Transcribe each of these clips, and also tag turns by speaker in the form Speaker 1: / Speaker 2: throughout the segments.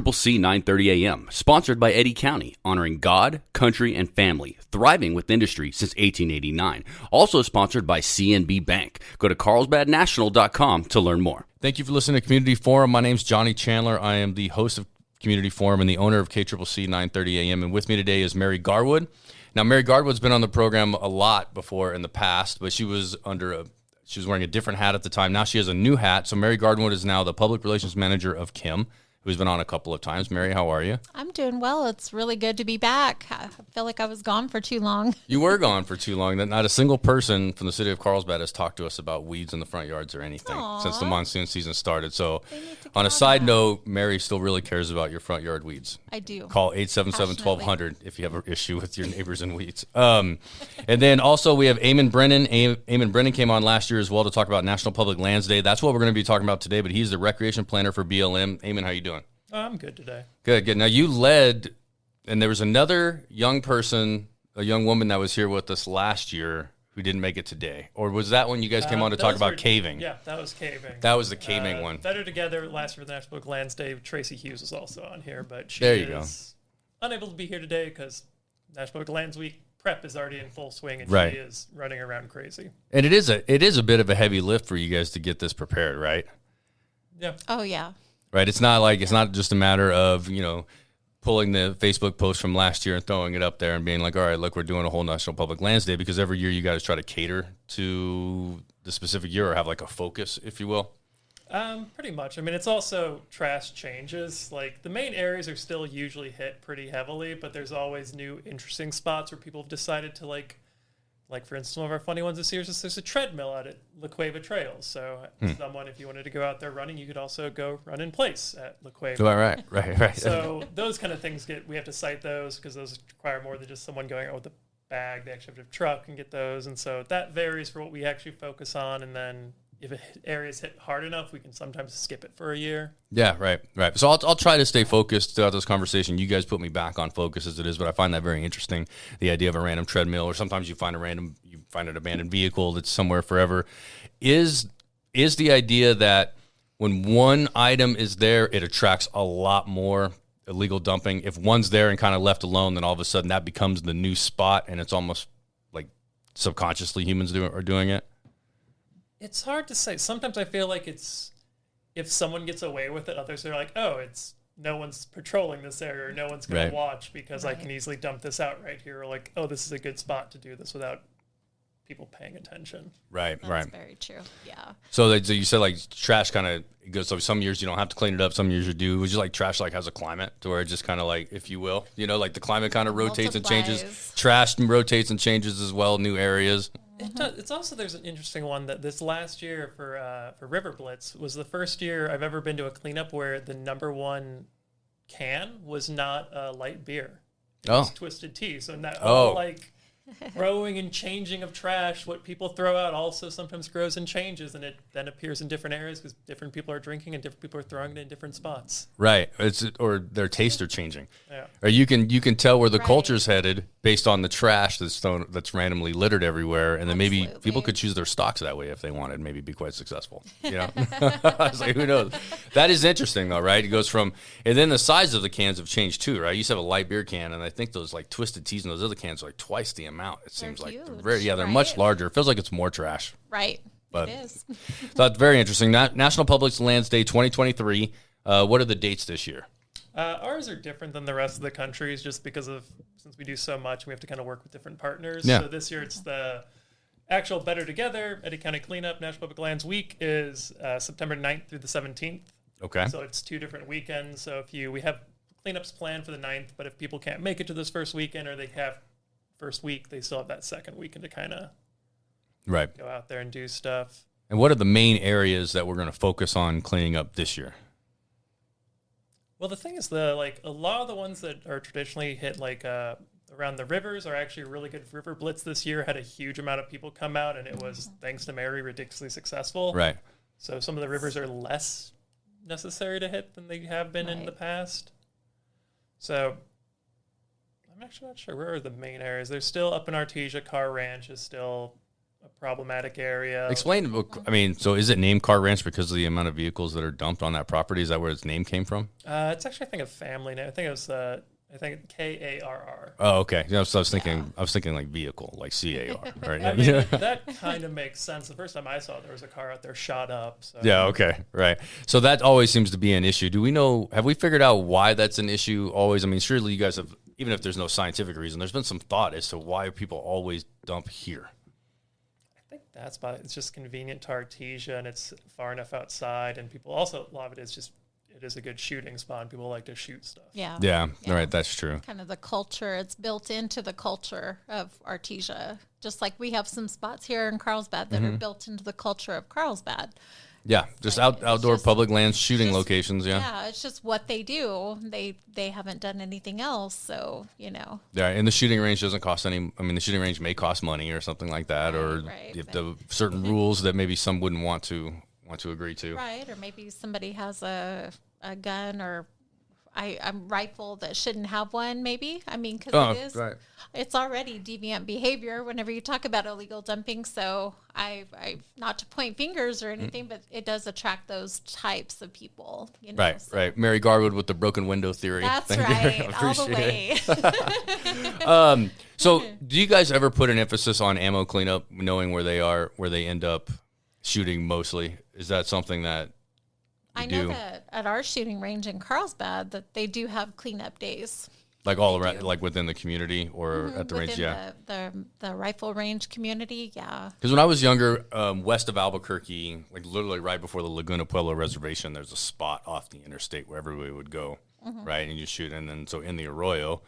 Speaker 1: KCCC 930 AM, sponsored by Eddy County, honoring God, country, and family, thriving with industry since 1889. Also sponsored by CNB Bank. Go to carlsbadnational.com to learn more.
Speaker 2: Thank you for listening to Community Forum. My name's Johnny Chandler. I am the host of Community Forum and the owner of KCCC 930 AM. And with me today is Mary Garwood. Now, Mary Garwood's been on the program a lot before in the past, but she was wearing a different hat at the time. Now she has a new hat. So Mary Garwood is now the public relations manager of KCCCC, who's been on a couple of times. Mary, how are you?
Speaker 3: I'm doing well. It's really good to be back. I feel like I was gone for too long.
Speaker 2: You were gone for too long. Not a single person from the city of Carlsbad has talked to us about weeds in the front yards or anything since the monsoon season started. So on a side note, Mary still really cares about your front yard weeds.
Speaker 3: I do.
Speaker 2: Call 877-1200 if you have an issue with your neighbors and weeds. And then also we have Eamon Brennan. Eamon Brennan came on last year as well to talk about National Public Lands Day. That's what we're going to be talking about today, but he's the recreation planner for BLM. Eamon, how you doing?
Speaker 4: Oh, I'm good today.
Speaker 2: Good. Now you led, and there was another young person, a young woman that was here with us last year who didn't make it today. Or was that when you guys came on to talk about caving?
Speaker 4: Yeah, that was caving.
Speaker 2: That was the caving one.
Speaker 4: Better Together last year for the National Public Lands Day. Tracy Hughes was also on here, but she is unable to be here today because National Public Lands Week prep is already in full swing, and she is running around crazy.
Speaker 2: And it is a bit of a heavy lift for you guys to get this prepared, right?
Speaker 4: Yeah.
Speaker 3: Oh, yeah.
Speaker 2: Right. It's not just a matter of, pulling the Facebook post from last year and throwing it up there and being like, all right, look, we're doing a whole National Public Lands Day, because every year you guys try to cater to the specific year or have like a focus, if you will.
Speaker 4: Pretty much. I mean, it's also trash changes. Like, the main areas are still usually hit pretty heavily, but there's always new interesting spots where people have decided to like for instance, one of our funny ones this year is there's a treadmill out at La Cueva Trails. So someone, if you wanted to go out there running, you could also go run in place at La Cueva.
Speaker 2: Right.
Speaker 4: So those kind of things we have to cite those because those require more than just someone going out with a bag. They actually have to truck and get those. And so that varies for what we actually focus on. And then if an area is hit hard enough, we can sometimes skip it for a year.
Speaker 2: Yeah, right. So I'll try to stay focused throughout this conversation. You guys put me back on focus as it is, but I find that very interesting, the idea of a random treadmill, or sometimes you find an abandoned vehicle that's somewhere forever. Is the idea that when one item is there, it attracts a lot more illegal dumping? If one's there and kind of left alone, then all of a sudden that becomes the new spot, and it's almost like subconsciously humans are doing it?
Speaker 4: It's hard to say. Sometimes I feel like it's if someone gets away with it, others are like, oh, it's no one's patrolling this area, or no one's going to watch because I can easily dump this out right here. Or like, oh, this is a good spot to do this without people paying attention.
Speaker 3: That's very true. Yeah.
Speaker 2: So you said like trash kind of goes. So some years you don't have to clean it up. Some years you do. Would you like trash like has a climate to where it just kind of like, if you will, like the climate kind of rotates and changes. Trash rotates and changes as well. New areas.
Speaker 4: It does. It's also, there's an interesting one that this last year for River Blitz was the first year I've ever been to a cleanup where the number one can was not a light beer. It was Twisted Tea. So now growing and changing of trash, what people throw out also sometimes grows and changes, and it then appears in different areas because different people are drinking and different people are throwing it in different spots.
Speaker 2: Right. Or their tastes are changing.
Speaker 4: Yeah.
Speaker 2: Or you can tell where the culture's headed based on the trash that's randomly littered everywhere, and then maybe people could choose their stocks that way if they wanted, maybe be quite successful. I was like, who knows? That is interesting though, right? It goes from, and then the size of the cans have changed too, right? You used to have a light beer can, and I think those like Twisted Teas and those other cans are like twice the amount. It seems like they're much larger. It feels like it's more trash.
Speaker 3: Right.
Speaker 2: But
Speaker 3: it is.
Speaker 2: So that's very interesting. National Public Lands Day 2023. What are the dates this year?
Speaker 4: Ours are different than the rest of the countries just because since we do so much, we have to kind of work with different partners.
Speaker 2: Yeah.
Speaker 4: So this year it's the actual Better Together Eddy County Cleanup National Public Lands Week is September 9th through the 17th.
Speaker 2: Okay.
Speaker 4: So it's 2 different weekends. So we have cleanups planned for the 9th, but if people can't make it to this first weekend or they have first week, they still have that second weekend to kind of go out there and do stuff.
Speaker 2: And what are the main areas that we're going to focus on cleaning up this year?
Speaker 4: Well, the thing is, a lot of the ones that are traditionally hit around the rivers are actually a really good. River Blitz this year had a huge amount of people come out, and it was, thanks to Mary, ridiculously successful.
Speaker 2: Right.
Speaker 4: So some of the rivers are less necessary to hit than they have been in the past. So I'm actually not sure where are the main areas. They're still up in Artesia. Car Ranch is still problematic area.
Speaker 2: Explain. I mean, so is it named Car Ranch because of the amount of vehicles that are dumped on that property? Is that where its name came from?
Speaker 4: It's actually, I think, a family name. I think it was KARR.
Speaker 2: Oh, okay. Yeah, so I was thinking like vehicle, like CAR. Right?
Speaker 4: I mean, that kind of makes sense. The first time I saw it, there was a car out there shot up. So.
Speaker 2: Yeah. Okay. Right. So that always seems to be an issue. Do we know? Have we figured out why that's an issue? Always. I mean, surely you guys have. Even if there's no scientific reason, there's been some thought as to why people always dump here.
Speaker 4: I think that's about it. It's just convenient to Artesia, and it's far enough outside, and people also, a lot of it is just, it is a good shooting spot, and people like to shoot stuff.
Speaker 2: Yeah. Right, that's true.
Speaker 3: Kind of the culture, it's built into the culture of Artesia. Just like we have some spots here in Carlsbad that are built into the culture of Carlsbad.
Speaker 2: Yeah, just outdoor just, public lands shooting locations,
Speaker 3: Yeah, it's just what they do. They haven't done anything else, so, Yeah,
Speaker 2: and the shooting range doesn't cost any. I mean, the shooting range may cost money or something like that, or if the certain rules that maybe some wouldn't want to agree to.
Speaker 3: Right, or maybe somebody has a gun or a rifle that shouldn't have one, maybe. I mean, because it's already deviant behavior whenever you talk about illegal dumping. So I not to point fingers or anything, but it does attract those types of people.
Speaker 2: Right. Mary Garwood with the broken window theory.
Speaker 3: That's right, all the way.
Speaker 2: So do you guys ever put an emphasis on ammo cleanup, knowing where they end up shooting mostly? Is that something that
Speaker 3: I know that at our shooting range in Carlsbad that they do have cleanup days.
Speaker 2: Like all around, like within the community or at the range,
Speaker 3: the rifle range community, yeah.
Speaker 2: Because when I was younger, west of Albuquerque, like literally right before the Laguna Pueblo Reservation, there's a spot off the interstate where everybody would go, right? And you shoot, and then so in the Arroyo,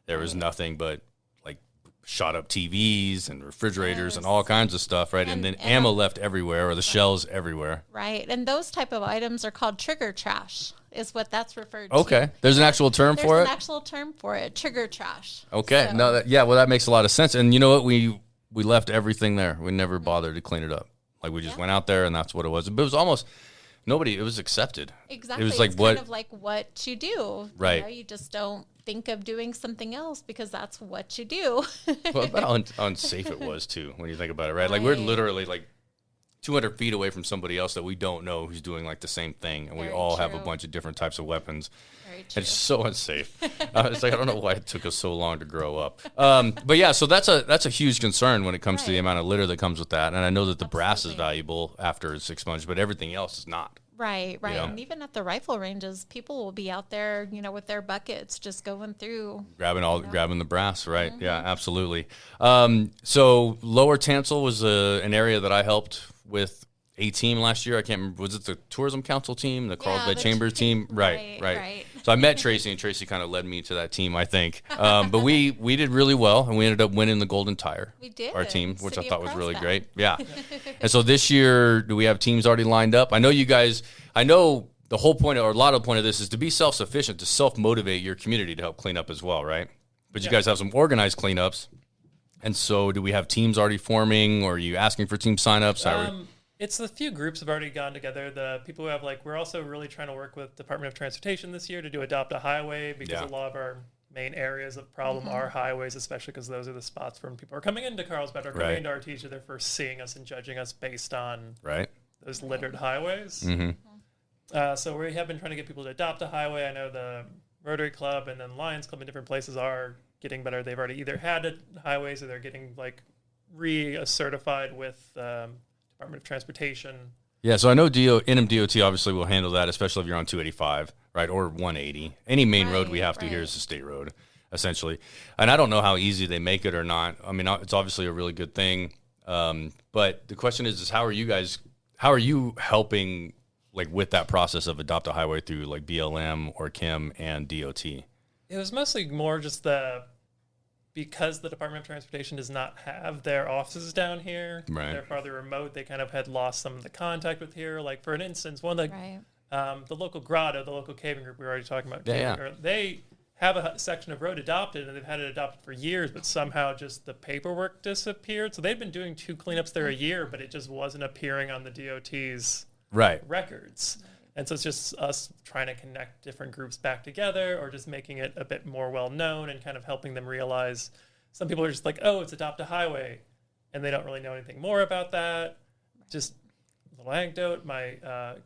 Speaker 2: there was nothing but like shot up TVs and refrigerators and all kinds of stuff, right? And then ammo left everywhere, or the shells everywhere.
Speaker 3: Right, and those type of items are called trigger trash, is what that's referred to.
Speaker 2: Okay, there's an actual term for it?
Speaker 3: There's an actual term for it, trigger trash.
Speaker 2: Okay, so. Well, that makes a lot of sense. And you know what? We left everything there. We never bothered to clean it up. Like, we just went out there, and that's what it was. But it was almost... it was accepted.
Speaker 3: Exactly.
Speaker 2: It was like
Speaker 3: it's kind of like what you do.
Speaker 2: Right.
Speaker 3: You just don't think of doing something else because that's what you do.
Speaker 2: Well, how unsafe it was, too, when you think about it, right? Like, we're literally, like, 200 feet away from somebody else that we don't know who's doing, like, the same thing. And we all have a bunch of different types of weapons. Very true. It's so unsafe. It's like, I don't know why it took us so long to grow up. But, yeah, so that's a huge concern when it comes to the amount of litter that comes with that. And I know that the brass is valuable after it's expunged, but everything else is not.
Speaker 3: Right. And even at the rifle ranges, people will be out there, with their buckets just going through.
Speaker 2: Grabbing the brass, right? Mm-hmm. Yeah, absolutely. So Lower Tansel was an area that I helped with a team last year. I can't remember. Was it the Tourism Council team, the Carlsbad Chambers team? Right. So I met Tracy, and Tracy kind of led me to that team, I think. But we did really well, and we ended up winning the Golden Tire.
Speaker 3: We did.
Speaker 2: Our team, which I thought was really great. Yeah. And so this year, do we have teams already lined up? I know you guys, the whole point, or a lot of the point of this is to be self-sufficient, to self-motivate your community to help clean up as well, right? But you guys have some organized cleanups. And so do we have teams already forming, or are you asking for team signups?
Speaker 4: It's a few groups have already gone together. The people who have, we're also really trying to work with Department of Transportation this year to do Adopt a Highway, because a lot of our main areas of problem are highways, especially because those are the spots where when people are coming into Carlsbad or coming into Artesia, they're first seeing us and judging us based on those littered highways. Mm-hmm. So we have been trying to get people to adopt a highway. I know the Rotary Club and then Lions Club in different places are getting better. They've already either had highways or they're getting re-certified with Department of Transportation. Yeah,
Speaker 2: so I know NM DOT obviously will handle that, especially if you're on 285, right, or 180. Any main road we have to here is a state road, essentially. And I don't know how easy they make it or not. I mean, it's obviously a really good thing. But the question is how are you helping with that process of Adopt a Highway through BLM or KCCC and DOT?
Speaker 4: It was mostly more just because the Department of Transportation does not have their offices down here, they're farther remote, they kind of had lost some of the contact with here. Like, for an instance, one of the local grotto, the local caving group we were already talking about, they have a section of road adopted, and they've had it adopted for years, but somehow just the paperwork disappeared. So they've been doing 2 cleanups there a year, but it just wasn't appearing on the DOT's records. And so it's just us trying to connect different groups back together, or just making it a bit more well-known and kind of helping them realize some people are just like, oh, it's Adopt a Highway. and they don't really know anything more about that. Just a little anecdote, my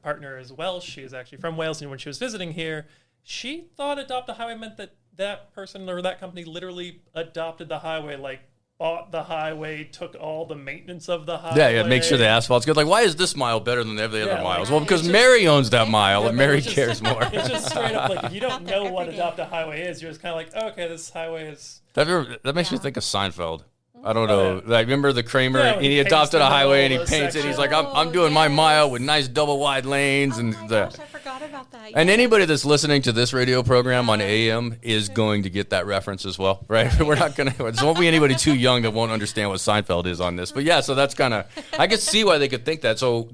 Speaker 4: partner is Welsh. She is actually from Wales, and when she was visiting here, she thought adopt a highway meant that person or that company literally adopted the highway, like bought the highway, took all the maintenance of the highway.
Speaker 2: Yeah, make sure the asphalt's good. Like, why is this mile better than every other miles?
Speaker 3: right.
Speaker 2: Well, because
Speaker 3: It's
Speaker 2: Mary owns that mile, and Mary
Speaker 4: just-
Speaker 2: cares more.
Speaker 4: It's just straight up like, if you don't
Speaker 3: Out there
Speaker 4: know what
Speaker 3: every day.
Speaker 4: adopt a highway is, you're just kind of like, oh, okay, this highway is...
Speaker 2: That makes me
Speaker 3: Yeah.
Speaker 2: think of Seinfeld. I don't know. Like, remember the Kramer,
Speaker 4: Yeah,
Speaker 2: and
Speaker 4: when
Speaker 2: he
Speaker 4: he
Speaker 2: adopted
Speaker 4: paints
Speaker 2: a highway, and
Speaker 4: the
Speaker 2: he
Speaker 4: whole
Speaker 2: paints it. He's like,
Speaker 3: section.
Speaker 2: I'm doing my mile
Speaker 3: Yes.
Speaker 2: with nice double wide lanes.
Speaker 3: Oh
Speaker 2: And
Speaker 3: my
Speaker 2: the,
Speaker 3: gosh, I forgot about that.
Speaker 2: and
Speaker 3: Yes.
Speaker 2: anybody that's listening to this radio program on AM is going to get that reference as well, right? We're not going to, there won't be anybody too young that won't understand what Seinfeld is on this. But yeah, so that's kind of, I could see why they could think that. So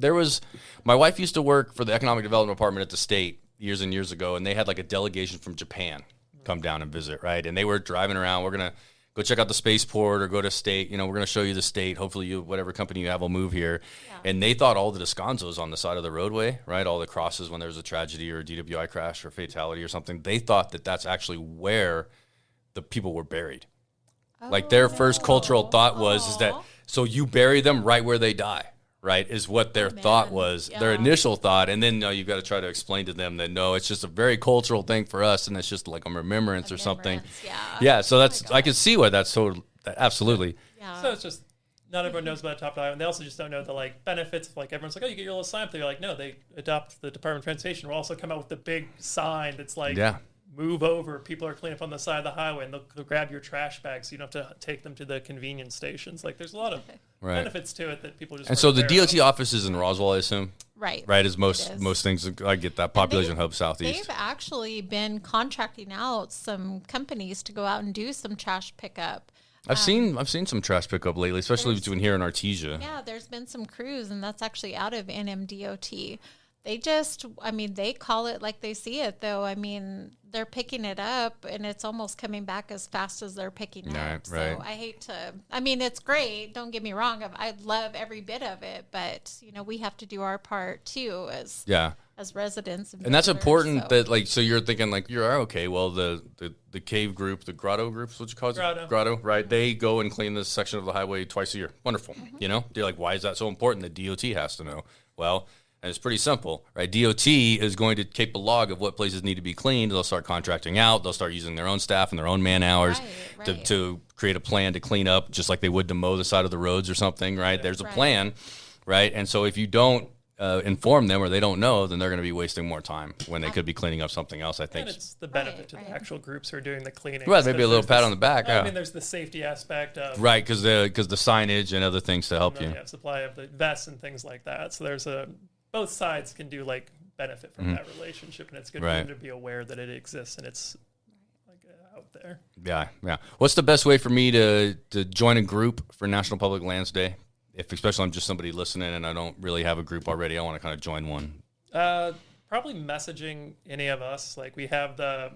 Speaker 2: my wife used to work for the Economic Development Department at the state years and years ago, and they had like a delegation from Japan come down and visit, right? And they were driving around. We're going to go check out the spaceport or go to state. We're going to show you the state. Hopefully, whatever company you have will move here.
Speaker 3: Yeah.
Speaker 2: And they thought all the descansos on the side of the roadway, right? All the crosses when there's a tragedy or a DWI crash or fatality or something. They thought that that's actually where the people were buried. Like their first cultural thought is that, so you bury them right where they die, right? Is what their thought was, their
Speaker 3: Yeah.
Speaker 2: initial thought. And then you've got to try to explain to them that, no, it's just a very cultural thing for us. And it's just like a remembrance or something.
Speaker 3: Remembrance,
Speaker 2: Yeah, so
Speaker 3: my
Speaker 2: I can see why that's so, absolutely.
Speaker 3: Yeah.
Speaker 4: So it's just, not everyone knows about adopt a highway, and they also just don't know the like benefits. Like everyone's like, oh, you get your little sign up there. You're like, no, they adopt the Department of Transportation will also come out with the big sign that's like,
Speaker 2: Yeah.
Speaker 4: move over. People are cleaning up on the side of the highway, and they'll grab your trash bags, so you don't have to take them to the convenience stations. Like there's a lot of
Speaker 2: Right.
Speaker 4: benefits to it that people just.
Speaker 2: And
Speaker 4: weren't
Speaker 2: so the
Speaker 4: aware
Speaker 2: DOT
Speaker 4: of.
Speaker 2: office is in Roswell, I assume,
Speaker 3: right.
Speaker 2: right? As
Speaker 3: It
Speaker 2: most
Speaker 3: is.
Speaker 2: things, I get that population hub southeast.
Speaker 3: They've actually been contracting out some companies to go out and do some trash pickup.
Speaker 2: I've seen some trash pickup lately, especially
Speaker 3: There's-
Speaker 2: between here and Artesia.
Speaker 3: Yeah, there's been some crews, and that's actually out of NMDOT. They call it like they see it, though. I mean, they're picking it up, and it's almost coming back as fast as they're picking
Speaker 2: Right,
Speaker 3: up. So
Speaker 2: right.
Speaker 3: I hate to, it's great. Don't get me wrong. I love every bit of it, but, we have to do our part, too,
Speaker 2: Yeah.
Speaker 3: as residents.
Speaker 2: And that's
Speaker 3: visitors,
Speaker 2: important
Speaker 3: so.
Speaker 2: that, like, so you're thinking, like, okay, well, the cave group, the grotto groups, what you call it? Grotto, right? They go and clean this section of the highway twice a year. Wonderful. They're like, why is that so important? The DOT has to know. Well, and it's pretty simple, right? DOT is going to keep a log of what places need to be cleaned. They'll start contracting out. They'll start using their own staff and their own man hours
Speaker 3: Right.
Speaker 2: to create a plan to clean up, just like they would to mow the side of the roads or something, right? There's a
Speaker 3: Right.
Speaker 2: plan, right? And so if you don't inform them or they don't know, then they're going to be wasting more time when they could be cleaning up something else, I think.
Speaker 4: And it's the benefit
Speaker 3: Right,
Speaker 4: to
Speaker 3: right.
Speaker 4: the actual groups who are doing the cleaning.
Speaker 2: Well, maybe a little
Speaker 4: There's
Speaker 2: pat
Speaker 4: this-
Speaker 2: on the back.
Speaker 4: I
Speaker 2: Yeah.
Speaker 4: mean, there's the safety aspect of
Speaker 2: Right, because the signage and other things to help
Speaker 4: and then
Speaker 2: you.
Speaker 4: you have supply of the vests and things like that. So there's both sides can do like benefit from that relationship, and it's good
Speaker 2: Mm-hmm. Right.
Speaker 4: for them to be aware that it exists and it's like out there.
Speaker 2: Yeah, yeah. What's the best way for me to join a group for National Public Lands Day? If especially I'm just somebody listening and I don't really have a group already, I want to kind of join one.
Speaker 4: Probably messaging any of us. Like we have the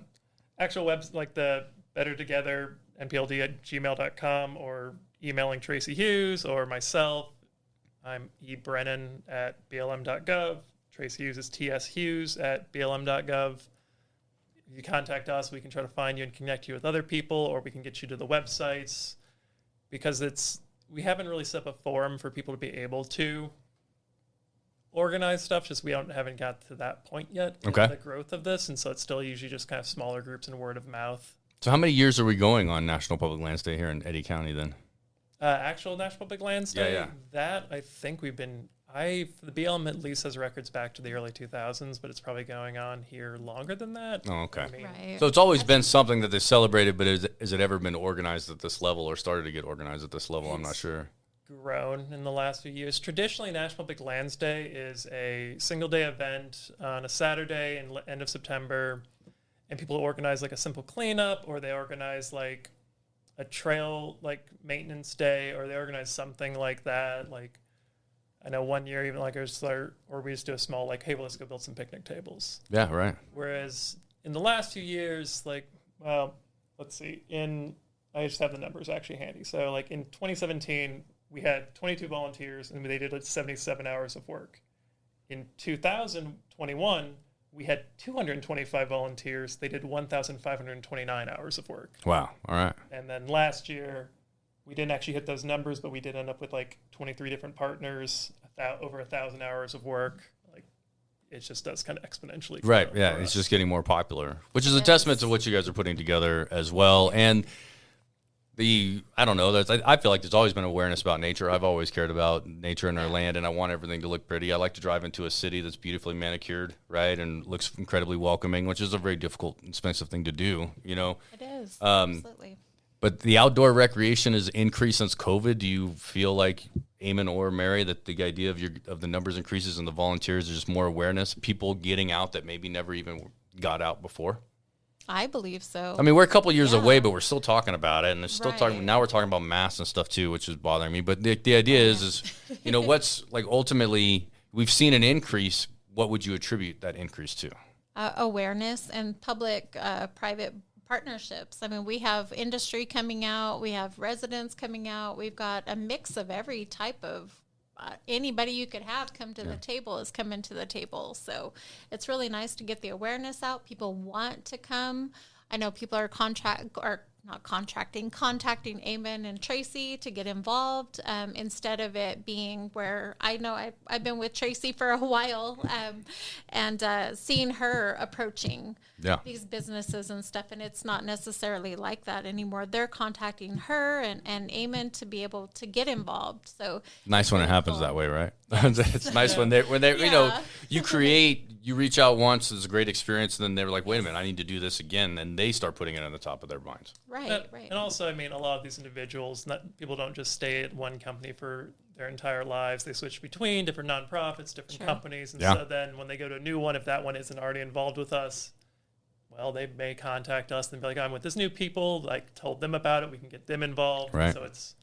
Speaker 4: actual webs, like the Better Together npld@gmail.com, or emailing Tracy Hughes or myself. I'm Brennan at blm.gov. Tracy Hughes is tshughes@blm.gov. If you contact us, we can try to find you and connect you with other people, or we can get you to the websites, because we haven't really set up a forum for people to be able to organize stuff. Just we haven't got to that point yet in
Speaker 2: Okay.
Speaker 4: the growth of this, and so it's still usually just kind of smaller groups and word of mouth.
Speaker 2: So how many years are we going on National Public Lands Day here in Eddy County then?
Speaker 4: Actual National Public Lands Day,
Speaker 2: Yeah.
Speaker 4: that I think we've been. The BLM at least has records back to the early 2000s, but it's probably going on here longer than that.
Speaker 2: Oh, okay.
Speaker 4: I mean,
Speaker 3: Right.
Speaker 2: So it's always been something that they celebrated, but has it ever been organized at this level or started to get organized at this level? I'm not sure.
Speaker 4: Grown in the last few years. Traditionally, National Public Lands Day is a single-day event on a Saturday in end of September, and people organize like a simple cleanup, or they organize like a trail like maintenance day, or they organize something like that. Like I know one year even like or we just do a small like, hey, well, let's go build some picnic tables.
Speaker 2: Yeah, right.
Speaker 4: Whereas in the last few years, let's see, I just have the numbers actually handy. So like in 2017, we had 22 volunteers and they did like 77 hours of work. In 2021, we had 225 volunteers. They did 1,529 hours of work.
Speaker 2: Wow. All right.
Speaker 4: And then last year, we didn't actually hit those numbers, but we did end up with like 23 different partners, over 1,000 hours of work. Like, it just does kind of exponentially.
Speaker 2: Right. Yeah. It's just getting more popular, which is a testament to what you guys are putting together as well. And I don't know, I feel like there's always been awareness about nature. I've always cared about nature and our land, and I want everything to look pretty. I like to drive into a city that's beautifully manicured, right, and looks incredibly welcoming, which is a very difficult, expensive thing to do, you know.
Speaker 3: It is, absolutely.
Speaker 2: But the outdoor recreation has increased since COVID. Do you feel like, Eamon or Mary, that the idea of the numbers increases and the volunteers is just more awareness, people getting out that maybe never even got out before?
Speaker 3: I believe so.
Speaker 2: I mean, we're a couple years away, but we're still talking about it, and it's still talking. Now we're talking about masks and stuff too, which is bothering me. But the idea is, you know, what's like ultimately we've seen an increase. What would you attribute that increase to?
Speaker 3: Awareness and public-private partnerships. I mean, we have industry coming out, we have residents coming out, we've got a mix of every type of. Anybody you could have come to the table is coming to the table. So it's really nice to get the awareness out. People want to come. I know people are contacting Eamon and Tracy to get involved instead of it being where I know I've been with Tracy for a while and seeing her approaching these businesses and stuff, and it's not necessarily like that anymore. They're contacting her and Eamon to be able to get involved. So
Speaker 2: nice when it happens that way, right? It's nice when they you know, you reach out once, it's a great experience, and then they're like, wait a minute, I need to do this again, and they start putting it on the top of their minds.
Speaker 3: Right.
Speaker 4: And also, I mean, a lot of these individuals, people don't just stay at one company for their entire lives. They switch between different nonprofits, different companies, and so then when they go to a new one, if that one isn't already involved with us, well, they may contact us and be like, I'm with this new people, like told them about it, we can get them involved.
Speaker 2: Right.
Speaker 4: So it's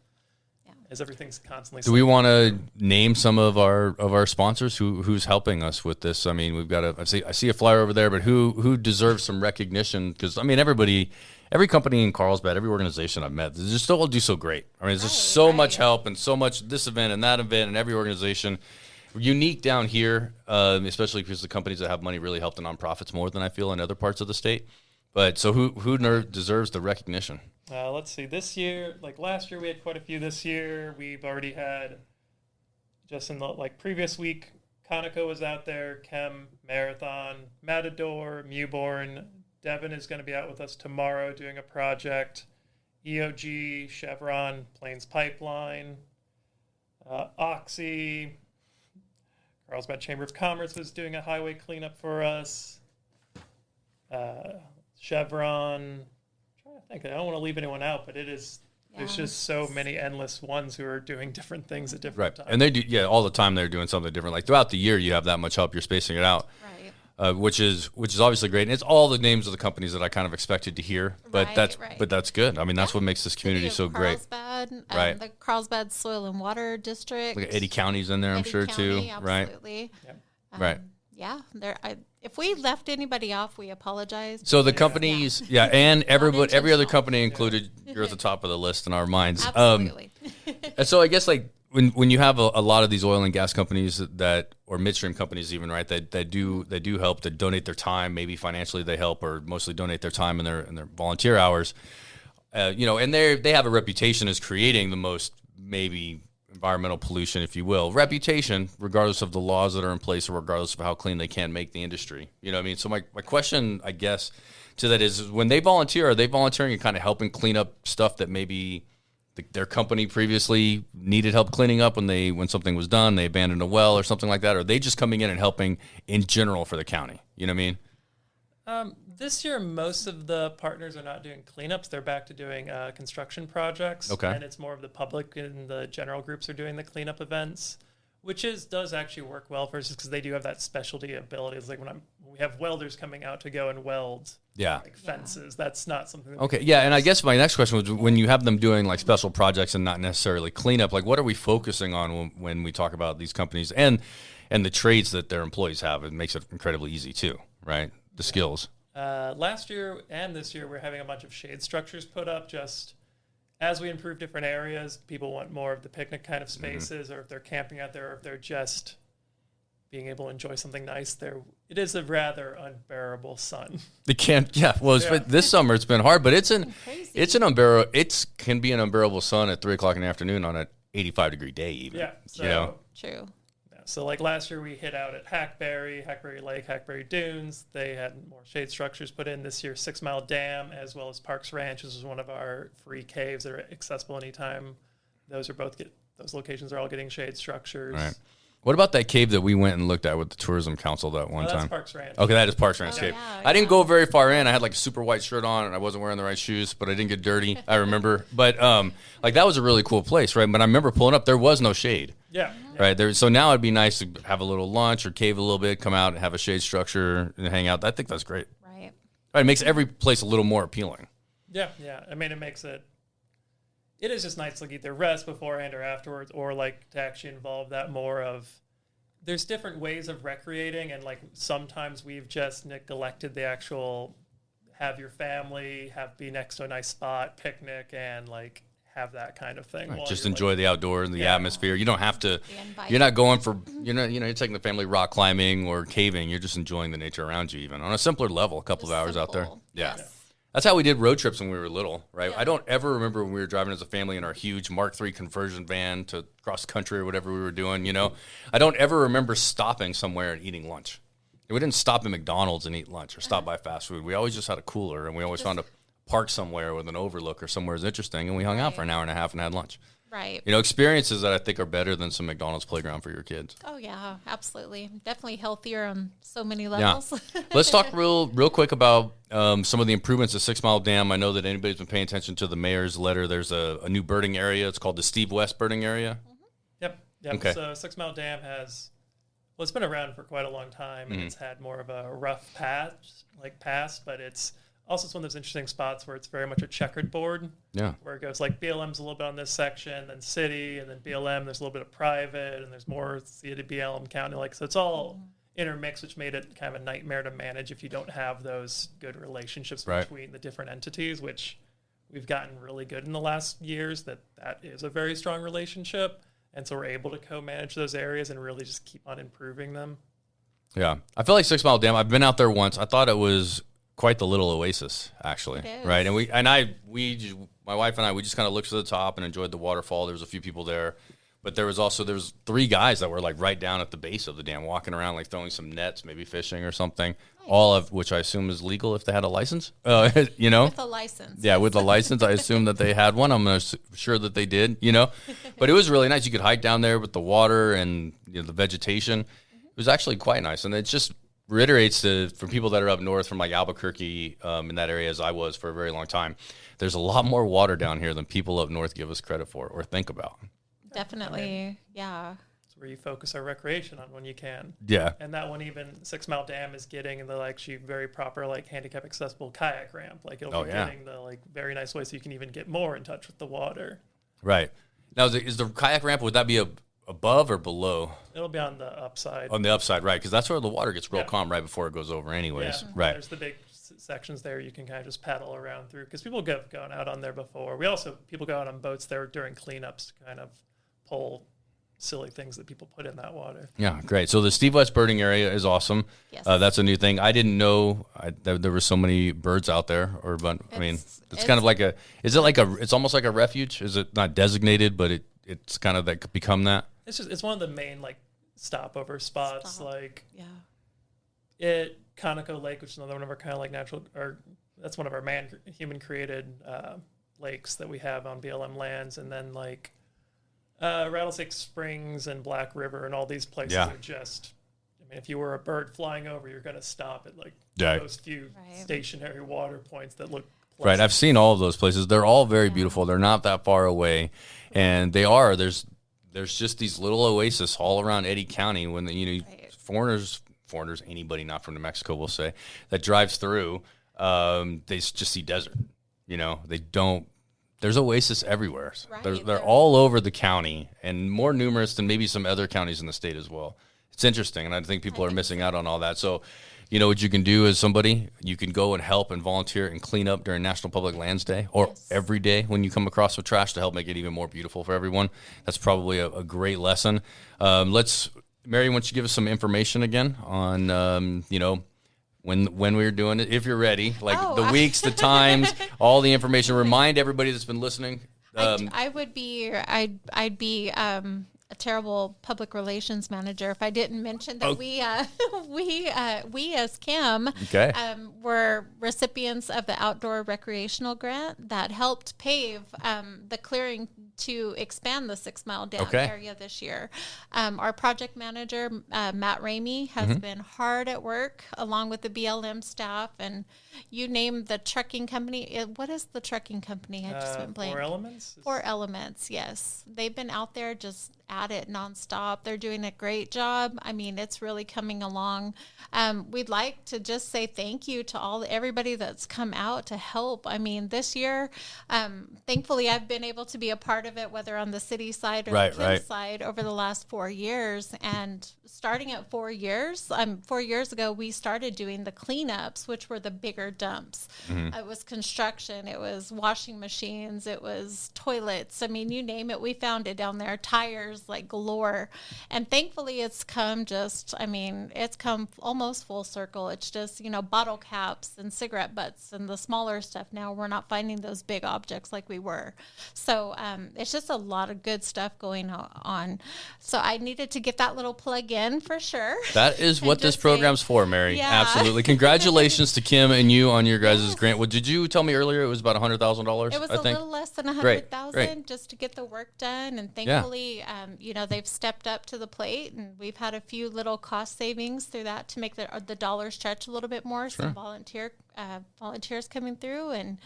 Speaker 4: as everything's constantly.
Speaker 2: Do we want to name some of our sponsors who's helping us with this? I mean, we've got I see a flyer over there, but who deserves some recognition? Because I mean, every company in Carlsbad, every organization I've met, they just all do so great. I mean, there's just so much help and so much this event and that event and every organization. Unique down here, especially because the companies that have money really help the nonprofits more than I feel in other parts of the state. But so who deserves the recognition?
Speaker 4: Let's see. This year, like last year, we had quite a few. This year, we've already had, just in the previous week, Conoco was out there, Chem, Marathon, Matador, Mewborn. Devin is going to be out with us tomorrow doing a project. EOG, Chevron, Plains Pipeline, Oxy, Carlsbad Chamber of Commerce was doing a highway cleanup for us. Chevron. I don't want to leave anyone out, but there's just so many endless ones who are doing different things at different times.
Speaker 2: And they do, all the time they're doing something different. Like throughout the year, you have that much help, you're spacing it out, which is obviously great. And it's all the names of the companies that I kind of expected to hear, but that's good. I mean, that's what makes this community so great.
Speaker 3: The Carlsbad Soil and Water District.
Speaker 2: Like Eddy County's in there, I'm sure too,
Speaker 3: absolutely.
Speaker 2: Right.
Speaker 3: Yeah, if we left anybody off, we apologize.
Speaker 2: So the companies, and every other company included, you're at the top of the list in our minds.
Speaker 3: Absolutely.
Speaker 2: And so I guess when you have a lot of these oil and gas companies or midstream companies even, right, that do help, that donate their time, maybe financially they help, or mostly donate their time and their volunteer hours, and they have a reputation as creating the most maybe environmental pollution, if you will, reputation, regardless of the laws that are in place or regardless of how clean they can make the industry. You know what I mean? So my question, I guess, to that is when they volunteer, are they volunteering and kind of helping clean up stuff that maybe their company previously needed help cleaning up when something was done, they abandoned a well or something like that? Or are they just coming in and helping in general for the county? You know what I mean?
Speaker 4: This year, most of the partners are not doing cleanups. They're back to doing construction projects.
Speaker 2: Okay.
Speaker 4: And it's more of the public and the general groups are doing the cleanup events, which does actually work well for us because they do have that specialty ability. It's like when we have welders coming out to go and weld fences. That's not something that
Speaker 2: okay. Yeah, and I guess my next question was when you have them doing like special projects and not necessarily cleanup, like what are we focusing on when we talk about these companies and the trades that their employees have? It makes it incredibly easy too, right? The skills.
Speaker 4: Last year and this year, we're having a bunch of shade structures put up just as we improve different areas. People want more of the picnic kind of spaces, or if they're camping out there, or if they're just being able to enjoy something nice there. It is a rather unbearable sun.
Speaker 2: This summer it's been hard, but It's an unbearable. It can be an unbearable sun at 3 o'clock in the afternoon on an 85-degree day, even.
Speaker 4: Yeah. So,
Speaker 2: you know.
Speaker 3: True.
Speaker 4: Yeah, so like last year we hit out at Hackberry Lake, Hackberry Dunes. They had more shade structures put in. This year, 6 Mile Dam, as well as Parks Ranch. This is one of our free caves that are accessible anytime. Those locations are all getting shade structures.
Speaker 2: Right. What about that cave that we went and looked at with the tourism council that one time?
Speaker 4: That's Parks Ranch.
Speaker 2: Okay, that is Parks Ranch cave.
Speaker 3: Yeah,
Speaker 2: I didn't go very far in. I had like a super white shirt on and I wasn't wearing the right shoes, but I didn't get dirty. I remember. But like that was a really cool place, right? But I remember pulling up, there was no shade.
Speaker 4: Yeah.
Speaker 2: Right there. So now it'd be nice to have a little lunch or cave a little bit, come out and have a shade structure and hang out. I think that's great.
Speaker 3: Right.
Speaker 2: Right, it makes every place a little more appealing.
Speaker 4: Yeah. I mean, it is just nice to either rest beforehand or afterwards, or like to actually involve that more of, there's different ways of recreating, and like sometimes we've just neglected the actual have your family, be next to a nice spot, picnic, and like have that kind of thing.
Speaker 2: Right. Just enjoy the outdoors and the atmosphere. You don't have to,
Speaker 3: You're
Speaker 2: you're taking the family rock climbing or caving. You're just enjoying the nature around you, even on a simpler level, a couple of hours out there. Yeah.
Speaker 3: Yes.
Speaker 2: That's how we did road trips when we were little, right?
Speaker 3: Yeah.
Speaker 2: I don't ever remember when we were driving as a family in our huge Mark III conversion van to cross country or whatever we were doing, you know? I don't ever remember stopping somewhere and eating lunch. We didn't stop at McDonald's and eat lunch or stop by fast food. We always just had a cooler, and we always found a park somewhere with an overlook or somewhere is interesting, and we hung out for an hour and a half and had lunch.
Speaker 3: Right.
Speaker 2: You know, experiences that I think are better than some McDonald's playground for your kids.
Speaker 3: Oh yeah, absolutely. Definitely healthier on so many levels.
Speaker 2: Yeah. Let's talk real quick about some of the improvements at 6 Mile Dam. I know that anybody's been paying attention to the mayor's letter. There's a new birding area. It's called the Steve West birding area.
Speaker 4: Yep.
Speaker 2: Okay.
Speaker 4: So 6 Mile Dam it's been around for quite a long time, and it's had more of a rough past, but it's one of those interesting spots where it's very much a checkered board.
Speaker 2: Yeah.
Speaker 4: Where it goes like BLM's a little bit on this section, then city, and then BLM, there's a little bit of private, and there's more city, BLM, county. So it's all intermixed, which made it kind of a nightmare to manage if you don't have those good relationships between the different entities, which we've gotten really good in the last years, that is a very strong relationship. And so we're able to co-manage those areas and really just keep on improving them.
Speaker 2: Yeah. I feel like 6 Mile Dam, I've been out there once. I thought it was quite the little oasis, actually. Right. And my wife and I, we just kind of looked to the top and enjoyed the waterfall. There was a few people there, but there was 3 guys that were like right down at the base of the dam, walking around, like throwing some nets, maybe fishing or something. Nice. All of which I assume is legal if they had a license. You know,
Speaker 3: with a license.
Speaker 2: Yeah, with a license, I assume that they had one. I'm sure that they did. You know, but it was really nice. You could hike down there with the water and the vegetation. It was actually quite nice, and it just reiterates for people that are up north from like Albuquerque in that area, as I was for a very long time, there's a lot more water down here than people up north give us credit for or think about.
Speaker 3: Definitely, yeah.
Speaker 4: It's where you focus our recreation on when you can.
Speaker 2: Yeah.
Speaker 4: And that one, even 6 Mile Dam is getting the actually very proper handicap accessible kayak ramp. It'll be getting the very nice way so you can even get more in touch with the water.
Speaker 2: Right. Now, is the kayak ramp, would that be above or below?
Speaker 4: It'll be on the upside.
Speaker 2: On the upside, right, because that's where the water gets real calm right before it goes over anyways.
Speaker 4: Yeah.
Speaker 2: Right.
Speaker 4: There's the big sections there you can kind of just paddle around through, because people have gone out on there before. People go out on boats there during cleanups to kind of pull silly things that people put in that water.
Speaker 2: Yeah, great. So the Steve West birding area is awesome.
Speaker 3: Yes.
Speaker 2: That's a new thing. I didn't know there were so many birds out there. It's kind of like it's almost like a refuge. Is it not designated, but it's kind of become that?
Speaker 4: It's one of the main stopover spots.
Speaker 3: Yeah.
Speaker 4: Conoco Lake, which is another one of our kind of natural, or that's one of our human created lakes that we have on BLM lands, and then Rattlesnake Springs and Black River and all these places are just, if you were a bird flying over, you're going to stop at those few stationary water points that look pleasant.
Speaker 2: Right. I've seen all of those places. They're all very beautiful. They're not that far away, and there's just these little oases all around Eddy County when foreigners, anybody not from New Mexico will say, that drives through, they just see desert. They don't. There's oasis everywhere. Right. They're all over the county, and more numerous than maybe some other counties in the state as well. It's interesting, and I think people are missing out on all that. So, what you can do as somebody, you can go and help and volunteer and clean up during National Public Lands Day, or every day when you come across with trash, to help make it even more beautiful for everyone. That's probably a great lesson. Mary, why don't you give us some information again on, when we're doing it, if you're ready, like the weeks, the times, all the information. Remind everybody that's been listening.
Speaker 3: I'd be a terrible public relations manager if I didn't mention that we as CEHMM were recipients of the outdoor recreational grant that helped pave the clearing to expand the 6 Mile Dam area this year. Our project manager, Matt Ramey, has been hard at work along with the BLM staff, and you name the trucking company. What is the trucking company? I just went blank.
Speaker 4: 4 Elements?
Speaker 3: 4 Elements, yes. They've been out there just at it nonstop. They're doing a great job. I mean, it's really coming along. We'd like to just say thank you to everybody that's come out to help. I mean, this year, thankfully, I've been able to be a part of it, whether on the city side or the kids side, over the last 4 years. And starting at 4 years, 4 years ago, we started doing the cleanups, which were the bigger dumps. It was construction, it was washing machines, it was toilets. I mean, you name it, we found it down there. Tires like galore. And thankfully it's come almost full circle. It's just, bottle caps and cigarette butts and the smaller stuff. Now we're not finding those big objects like we were. So it's just a lot of good stuff going on. So I needed to get that little plug in for sure.
Speaker 2: That is what this program's for, Mary. Yeah. Absolutely. Congratulations to Kim and you on your guys' grant. Well, did you tell me earlier it was about $100,000?
Speaker 3: It was a little less than $100,000 just to get the work done. And thankfully, they've stepped up to the plate, and we've had a few little cost savings through that to make the dollar stretch a little bit more. Sure. Some volunteers coming through, and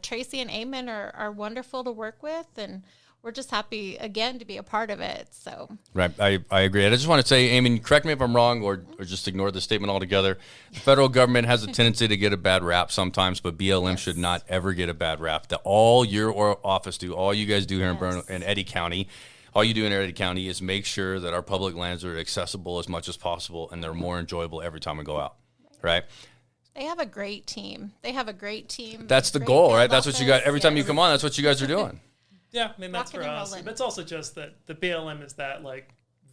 Speaker 3: Tracy and Eamon are wonderful to work with, and we're just happy again to be a part of it. So
Speaker 2: right, I agree. I just want to say, Eamon, correct me if I'm wrong, or just ignore the statement altogether. The federal government has a tendency to get a bad rap sometimes, but BLM should not ever get a bad rap. All your office do, all you guys do here in Eddy County. All you do in Eddy County is make sure that our public lands are accessible as much as possible, and they're more enjoyable every time we go out, right?
Speaker 3: They have a great team.
Speaker 2: That's the goal, right? That's what you got. Every time you come on, that's what you guys are doing.
Speaker 4: Yeah, I mean, that's for us. But it's also just that the BLM is that,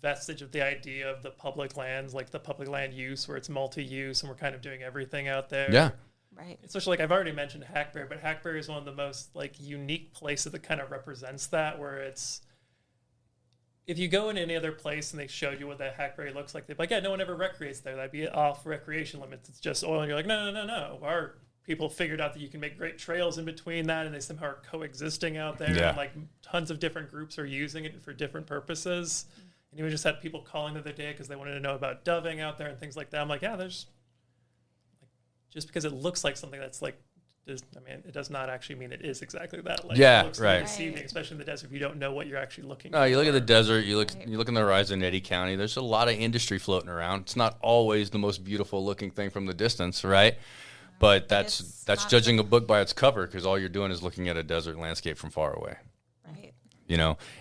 Speaker 4: vestige of the idea of the public lands, like the public land use, where it's multi-use, and we're kind of doing everything out there.
Speaker 2: Yeah.
Speaker 3: Right.
Speaker 4: Especially, I've already mentioned Hackberry, but Hackberry is one of the most, unique places that kind of represents that, where it's, if you go in any other place and they showed you what that hackberry looks like, they'd be like, yeah, no one ever recreates there. That'd be off recreation limits. It's just oil. And you're like, no. Our people figured out that you can make great trails in between that, and they somehow are coexisting out there.
Speaker 2: Yeah.
Speaker 4: And tons of different groups are using it for different purposes. And we just had people calling the other day because they wanted to know about doving out there and things like that. I'm like, yeah, there's just because it looks like something that's it does not actually mean it is exactly that. It looks deceiving, especially in the desert, if you don't know what you're actually looking for.
Speaker 2: No, you look at the desert, you look in the horizon in Eddy County, there's a lot of industry floating around. It's not always the most beautiful looking thing from the distance, right? But that's judging a book by its cover, because all you're doing is looking at a desert landscape from far away.
Speaker 3: Right.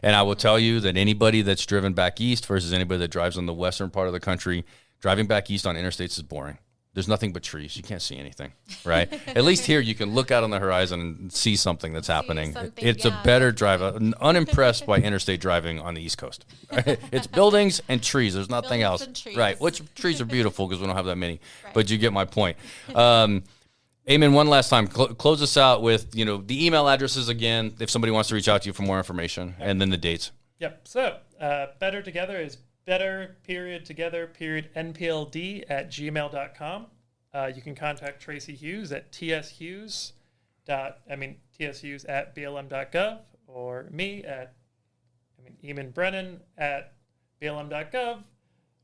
Speaker 2: And I will tell you that anybody that's driven back east versus anybody that drives on the western part of the country, driving back east on interstates is boring. There's nothing but trees. You can't see anything, right? At least here you can look out on the horizon and see something that's happening. It's a better drive. I'm unimpressed by interstate driving on the East Coast. Right? It's buildings and trees. There's nothing else. Right, which trees are beautiful because we don't have that many. Right. But you get my point. Eamon, one last time, close us out with the email addresses again if somebody wants to reach out to you for more information, and then the dates.
Speaker 4: Yep. So Better Together is better_together_npld@gmail.com. You can contact Tracy Hughes at tshughes@blm.gov, or me at Eamon Brennan at blm.gov.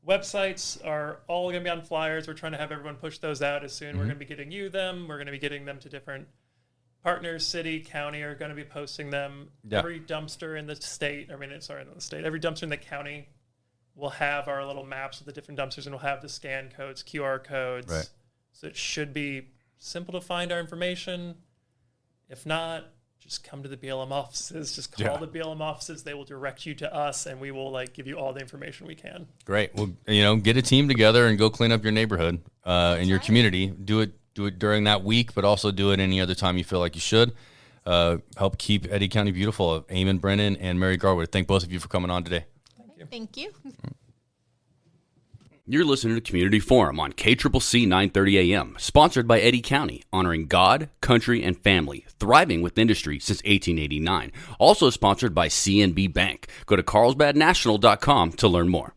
Speaker 4: Websites are all going to be on flyers. We're trying to have everyone push those out as soon. We're going to be getting you them. We're going to be getting them to different partners. City, county are going to be posting them. Yeah. Every dumpster in the state, every dumpster in the county will have our little maps of the different dumpsters, and we'll have the scan codes, QR codes.
Speaker 2: Right.
Speaker 4: So it should be simple to find our information. If not, just come to the BLM offices. Just call the BLM offices. They will direct you to us, and we will give you all the information we can.
Speaker 2: Great. Well, get a team together and go clean up your neighborhood and your community. Do it during that week, but also do it any other time you feel like you should. Help keep Eddy County beautiful. Eamon Brennan and Mary Garwood, thank both of you for coming on today.
Speaker 3: Thank you.
Speaker 1: You're listening to Community Forum on KCCC 930 AM, sponsored by Eddy County, honoring God, country, and family, thriving with industry since 1889. Also sponsored by CNB Bank. Go to carlsbadnational.com to learn more.